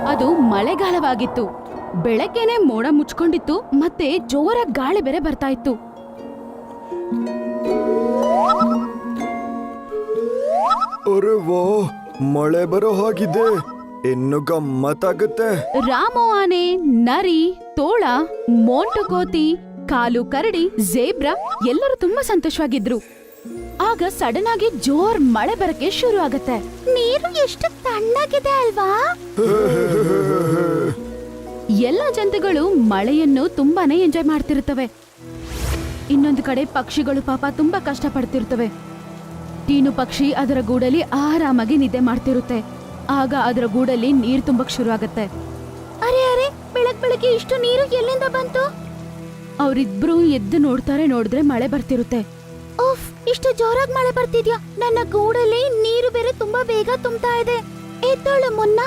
ಅದು ಮಳೆಗಾಲವಾಗಿತ್ತು. ಬೆಳಗ್ಗೆನೆ ಮೋಡ ಮುಚ್ಕೊಂಡಿತ್ತು ಮತ್ತೆ ಜೋರ ಗಾಳಿ ಬೇರೆ ಬರ್ತಾ ಇತ್ತು. ಅರೆ ವಾ, ಮಳೆ ಬರೋ ಹಾಗಿದೆ. ಇನ್ನು ಗಮ್ಮತ್ತಾಗುತ್ತೆ. ರಾಮು ಆನೆ, ನರಿ, ತೋಳ, ಮೋಂಟು ಕೋತಿ, ಕಾಲು ಕರಡಿ, ಜೇಬ್ರಾ ಎಲ್ಲರೂ ತುಂಬಾ ಸಂತೋಷವಾಗಿದ್ರು. ಆಗ ಸಡನ್ ಆಗಿ ಜೋರ್ ಮಳೆ ಬರಕ್ಕೆ ಶುರು ಆಗತ್ತೆ. ನೀರು ಎಷ್ಟು ತಣ್ಣಗಿದೆ ಅಲ್ವಾ? ಎಲ್ಲ ಜಂತುಗಳು ಮಳೆಯನ್ನು ತುಂಬಾನೇ ಎಂಜಾಯ್ ಮಾಡ್ತಿರುತ್ತವೆ. ಇನ್ನೊಂದು ಕಡೆ ಪಕ್ಷಿಗಳು ಪಾಪ ತುಂಬಾ ಕಷ್ಟ ಪಡ್ತಿರ್ತವೆ. ಟೀನು ಪಕ್ಷಿ ಅದರ ಗೂಡಲ್ಲಿ ಆರಾಮಾಗಿ ನಿದ್ದೆ ಮಾಡ್ತಿರುತ್ತೆ. ಆಗ ಅದರ ಗೂಡಲ್ಲಿ ನೀರ್ ತುಂಬಕ್ ಶುರು ಆಗತ್ತೆ. ಅರೆ ಅರೆ, ಬೆಳಗ್ಗೆ ಇಷ್ಟು ನೀರು ಎಲ್ಲಿಂದ ಬಂತು? ಅವರಿಬ್ರು ಎದ್ದು ನೋಡಿದ್ರೆ ಮಳೆ ಬರ್ತಿರುತ್ತೆ. ಓಫ್, ಇಷ್ಟು ಜೋರಾಗಿ ಮಳೆ ಬರ್ತಿದ್ಯಾ? ನನ್ನ ಗೂಡಲ್ಲಿ ನೀರು ಬೇರೆ ತುಂಬಾ ಬೇಗ ತುಂಬ್ತಾ ಇದೆ. ಎದ್ದೋಳು ಮುನ್ನ.